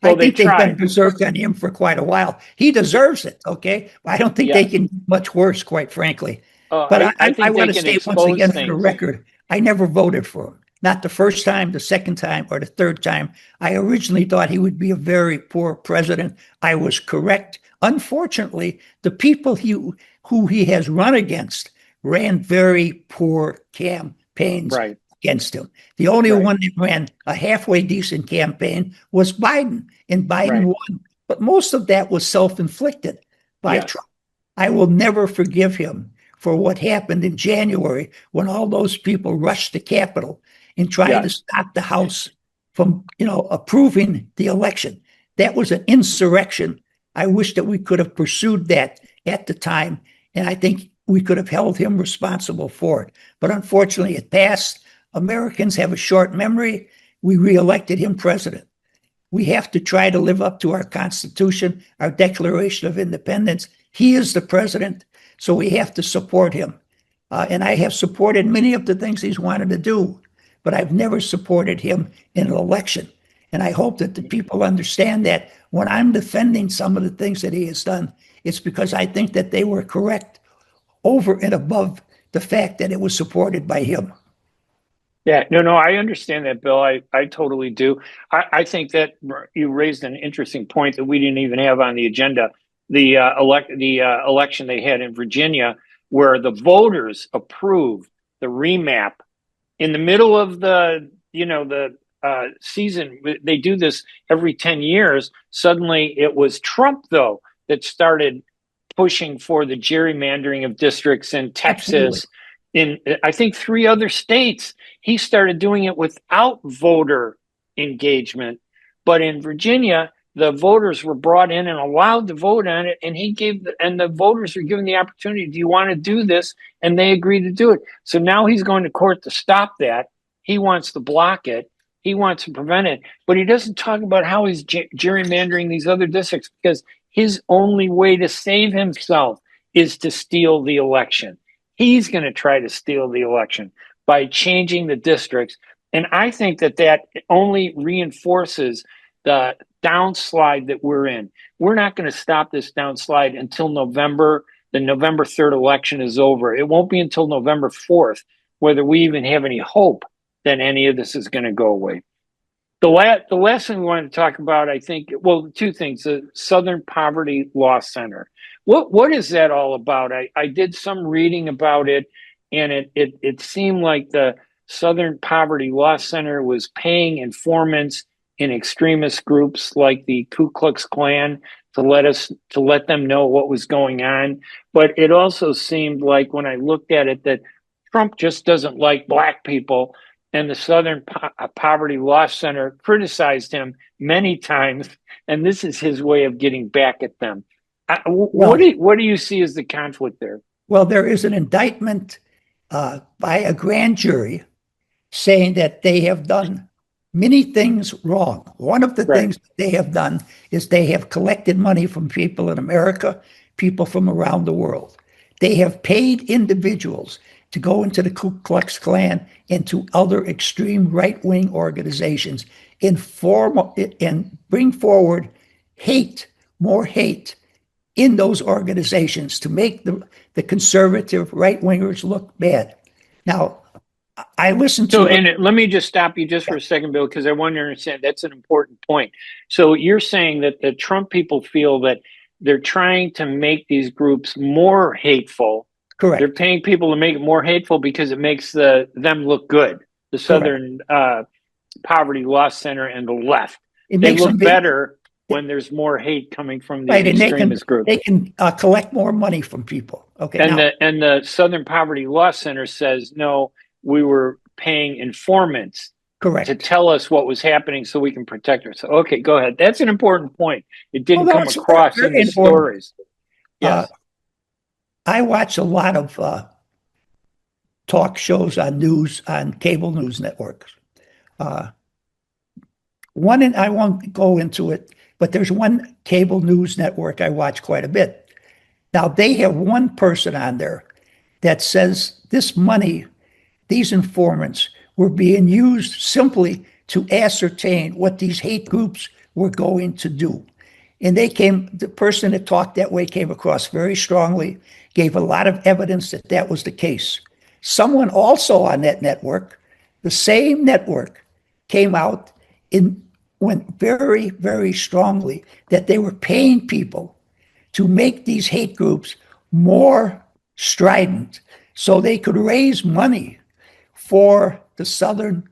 I think they've been berserk on him for quite a while. He deserves it, okay? I don't think they can do much worse, quite frankly. But I want to state once again for the record, I never voted for him. Not the first time, the second time, or the third time. I originally thought he would be a very poor president. I was correct. Unfortunately, the people who he has run against ran very poor campaigns against him. The only one that ran a halfway decent campaign was Biden, and Biden won. But most of that was self-inflicted by Trump. I will never forgive him for what happened in January when all those people rushed the Capitol and tried to stop the House from, approving the election. That was an insurrection. I wish that we could have pursued that at the time, and I think we could have held him responsible for it. But unfortunately, it passed. Americans have a short memory. We reelected him president. We have to try to live up to our Constitution, our Declaration of Independence. He is the president, so we have to support him. And I have supported many of the things he's wanted to do, but I've never supported him in an election. And I hope that the people understand that when I'm defending some of the things that he has done, it's because I think that they were correct over and above the fact that it was supported by him. Yeah, no, I understand that, Bill. I totally do. I think that you raised an interesting point that we didn't even have on the agenda. The election they had in Virginia, where the voters approved the remap in the middle of the season. They do this every 10 years. Suddenly, it was Trump though that started pushing for the gerrymandering of districts in Texas. Absolutely. In, I think, 3 other states. He started doing it without voter engagement. But in Virginia, the voters were brought in and allowed to vote on it. And the voters were given the opportunity, do you want to do this? And they agreed to do it. So now he's going to court to stop that. He wants to block it. He wants to prevent it. But he doesn't talk about how he's gerrymandering these other districts, because his only way to save himself is to steal the election. He's going to try to steal the election by changing the districts. And I think that only reinforces the downslide that we're in. We're not going to stop this downslide until November. The November 3rd election is over. It won't be until November 4th whether we even have any hope that any of this is going to go away. The last thing we wanted to talk about, I think, well, 2 things. The Southern Poverty Law Center. What is that all about? I did some reading about it, and it seemed like the Southern Poverty Law Center was paying informants in extremist groups like the Ku Klux Klan to let them know what was going on. But it also seemed like, when I looked at it, that Trump just doesn't like Black people, and the Southern Poverty Law Center criticized him many times, and this is his way of getting back at them. What do you see as the conflict there? Well, there is an indictment by a grand jury saying that they have done many things wrong. One of the things that they have done is they have collected money from people in America, people from around the world. They have paid individuals to go into the Ku Klux Klan and to other extreme right-wing organizations and bring forward more hate in those organizations to make the conservative right-wingers look bad. Now, I listened to... let me just stop you just for a second, Bill, because I want to understand. That's an important point. So you're saying that the Trump people feel that they're trying to make these groups more hateful. Correct. They're paying people to make it more hateful because it makes them look good. The Southern Poverty Law Center and the left. They look better when there's more hate coming from the extremist group. They can collect more money from people. Okay. And the Southern Poverty Law Center says, no, we were paying informants to tell us what was happening so we can protect ourselves. Okay, go ahead. That's an important point. It didn't come across in the stories. Yes. I watch a lot of talk shows on cable news networks. One, and I won't go into it, but there's one cable news network I watch quite a bit. Now, they have one person on there that says this money, these informants, were being used simply to ascertain what these hate groups were going to do. And the person that talked that way came across very strongly, gave a lot of evidence that that was the case. Someone also on that network, the same network, came out and went very, very strongly that they were paying people to make these hate groups more strident so they could raise money for the Southern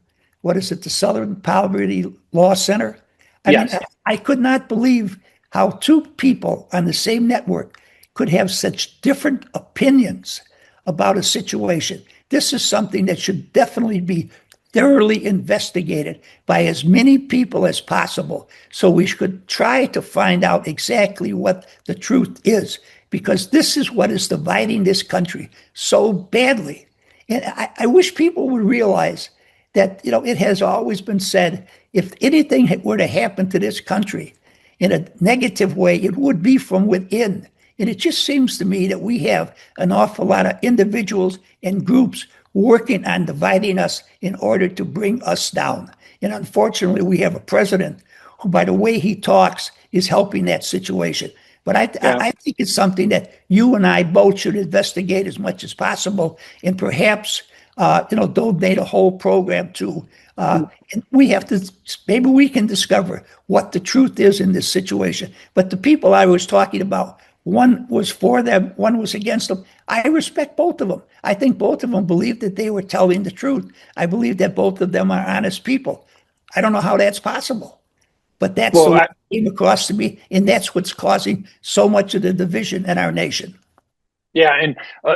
Poverty Law Center. I mean, I could not believe how two people on the same network could have such different opinions about a situation. This is something that should definitely be thoroughly investigated by as many people as possible so we could try to find out exactly what the truth is, because this is what is dividing this country so badly. And I wish people would realize that, it has always been said, if anything were to happen to this country in a negative way, it would be from within. And it just seems to me that we have an awful lot of individuals and groups working on dividing us in order to bring us down. And unfortunately, we have a president who, by the way he talks, is helping that situation. But I think it's something that you and I both should investigate as much as possible, and perhaps donate a whole program to. And we have to, maybe we can discover what the truth is in this situation. But the people I was talking about, one was for them, one was against them. I respect both of them. I think both of them believe that they were telling the truth. I believe that both of them are honest people. I don't know how that's possible, but that's what came across to me, and that's what's causing so much of the division in our nation. Yeah, and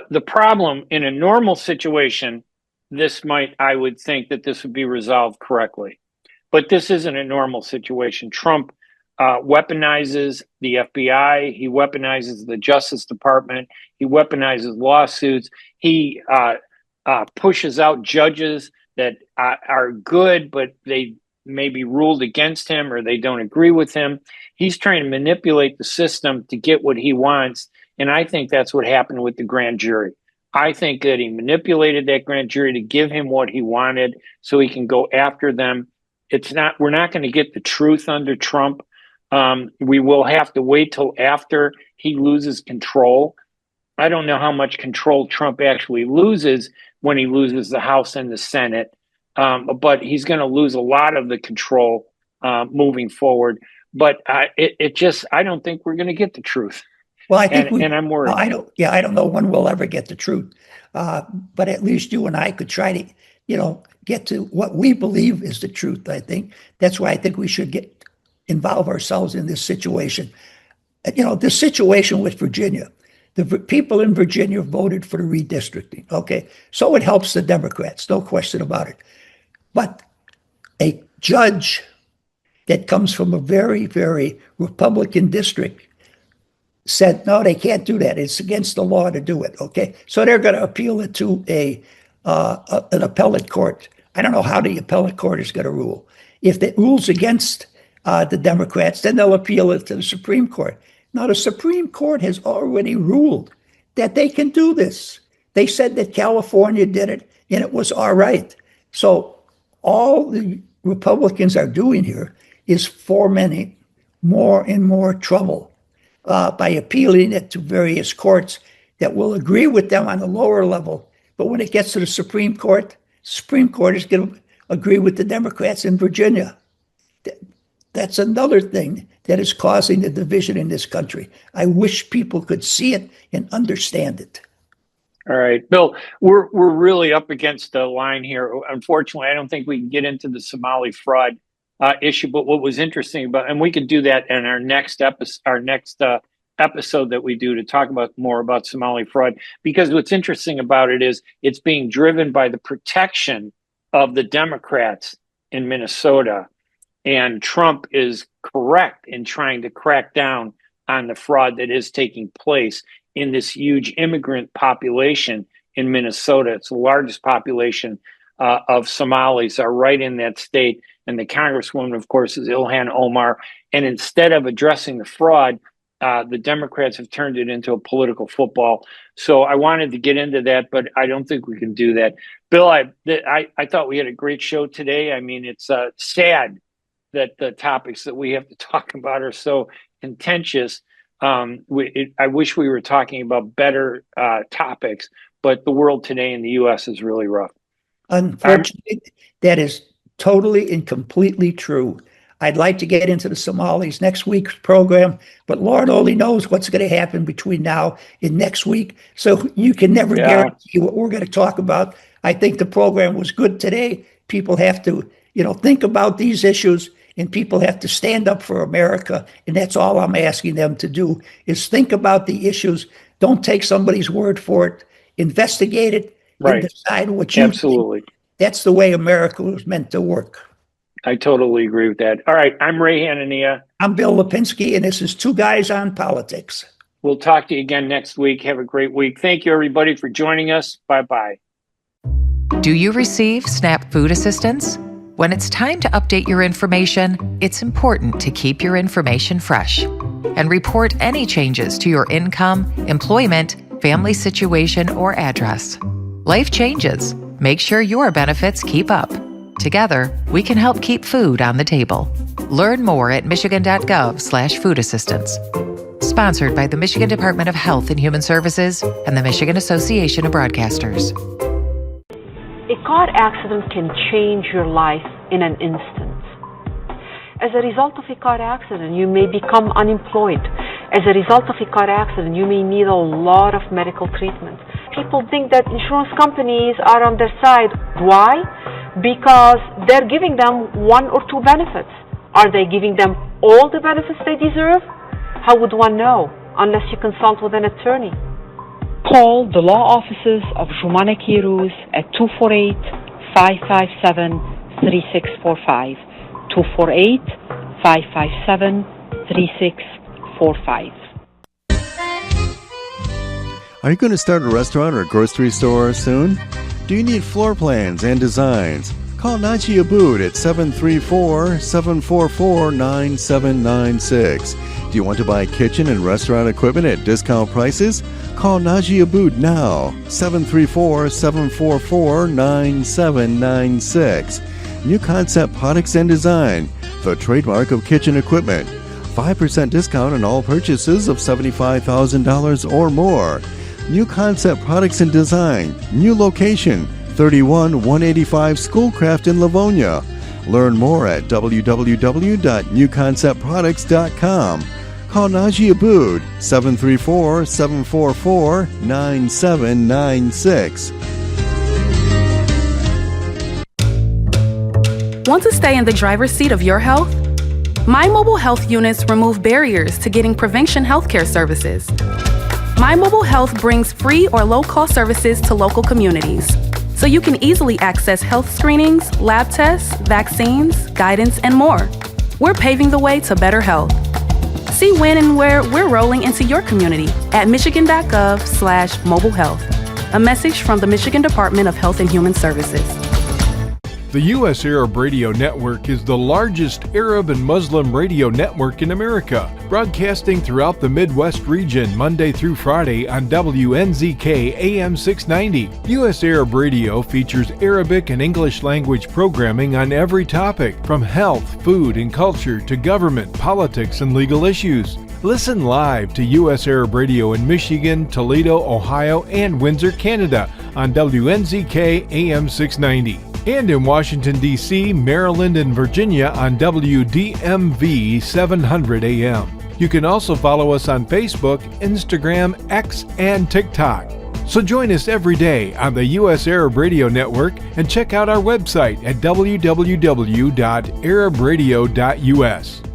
the problem in a normal situation, I would think that this would be resolved correctly. But this isn't a normal situation. Trump weaponizes the FBI. He weaponizes the Justice Department. He weaponizes lawsuits. He pushes out judges that are good, but they may be ruled against him or they don't agree with him. He's trying to manipulate the system to get what he wants. And I think that's what happened with the grand jury. I think that he manipulated that grand jury to give him what he wanted so he can go after them. We're not going to get the truth under Trump. We will have to wait till after he loses control. I don't know how much control Trump actually loses when he loses the House and the Senate, but he's going to lose a lot of the control moving forward. But I don't think we're going to get the truth. Well, I think and I'm worried. I don't know when we'll ever get the truth, but at least you and I could try to, get to what we believe is the truth. I think that's why I think we should involve ourselves in this situation. This situation with Virginia, the people in Virginia voted for the redistricting. Okay, so it helps the Democrats, no question about it. But a judge that comes from a very, very Republican district said, no, they can't do that. It's against the law to do it. Okay, so they're going to appeal it to an appellate court. I don't know how the appellate court is going to rule. If it rules against the Democrats, then they'll appeal it to the Supreme Court. Now, the Supreme Court has already ruled that they can do this. They said that California did it and it was all right. So all the Republicans are doing here is fomenting more and more trouble by appealing it to various courts that will agree with them on the lower level. But when it gets to the Supreme Court is going to agree with the Democrats in Virginia. That's another thing that is causing the division in this country. I wish people could see it and understand it. All right, Bill, we're really up against the line here. Unfortunately, I don't think we can get into the Somali fraud issue. But what was interesting about, and we could do that in our next episode that we do to talk about more about Somali fraud, because what's interesting about it is it's being driven by the protection of the Democrats in Minnesota. And Trump is correct in trying to crack down on the fraud that is taking place in this huge immigrant population in Minnesota. It's the largest population of Somalis are right in that state. And the congresswoman, of course, is Ilhan Omar. And instead of addressing the fraud, the Democrats have turned it into a political football. So I wanted to get into that, but I don't think we can do that. Bill, I thought we had a great show today. I mean, it's sad that the topics that we have to talk about are so contentious. I wish we were talking about better topics, but the world today in the U.S. is really rough. Unfortunately, that is totally and completely true. I'd like to get into the Somalis next week's program, but Lord only knows what's going to happen between now and next week. So you can never guarantee what we're going to talk about. I think the program was good today. People have to, think about these issues, and people have to stand up for America. And that's all I'm asking them to do is think about the issues. Don't take somebody's word for it. Investigate it and decide what you think. That's the way America was meant to work. I totally agree with that. All right. I'm Ray Hanania. I'm Bill Lipinski, and this is Two Guys on Politics. We'll talk to you again next week. Have a great week. Thank you, everybody, for joining us. Bye-bye. Do you receive SNAP food assistance? When it's time to update your information, it's important to keep your information fresh and report any changes to your income, employment, family situation, or address. Life changes. Make sure your benefits keep up. Together, we can help keep food on the table. Learn more at michigan.gov/food assistance. Sponsored by the Michigan Department of Health and Human Services and the Michigan Association of Broadcasters. A car accident can change your life in an instant. As a result of a car accident, you may become unemployed. As a result of a car accident, you may need a lot of medical treatment. People think that insurance companies are on their side. Why? Because they're giving them one or two benefits. Are they giving them all the benefits they deserve? How would one know unless you consult with an attorney? Call the law offices of Jumana Kiruz at 248-557-3645. 248-557-3645. Are you going to start a restaurant or grocery store soon? Do you need floor plans and designs? Call Najee Abood at 734-744-9796. Do you want to buy kitchen and restaurant equipment at discount prices? Call Najee Abood now, 734-744-9796. New Concept Products and Design, the trademark of kitchen equipment. 5% discount on all purchases of $75,000 or more. New Concept Products and Design, new location, 31185 Schoolcraft in Livonia. Learn more at www.newconceptproducts.com. Call Najee Abood, 734-744-9796. Want to stay in the driver's seat of your health? My Mobile Health units remove barriers to getting prevention healthcare services. My Mobile Health brings free or low-cost services to local communities, so you can easily access health screenings, lab tests, vaccines, guidance, and more. We're paving the way to better health. See when and where we're rolling into your community at michigan.gov/mobilehealth. A message from the Michigan Department of Health and Human Services. The U.S. Arab Radio Network is the largest Arab and Muslim radio network in America, broadcasting throughout the Midwest region Monday through Friday on WNZK AM 690. U.S. Arab Radio features Arabic and English language programming on every topic, from health, food, and culture to government, politics, and legal issues. Listen live to U.S. Arab Radio in Michigan, Toledo, Ohio, and Windsor, Canada on WNZK AM 690. And in Washington, D.C., Maryland, and Virginia on WDMV 700 AM. You can also follow us on Facebook, Instagram, X, and TikTok. So join us every day on the U.S. Arab Radio Network and check out our website at www.arabradio.us.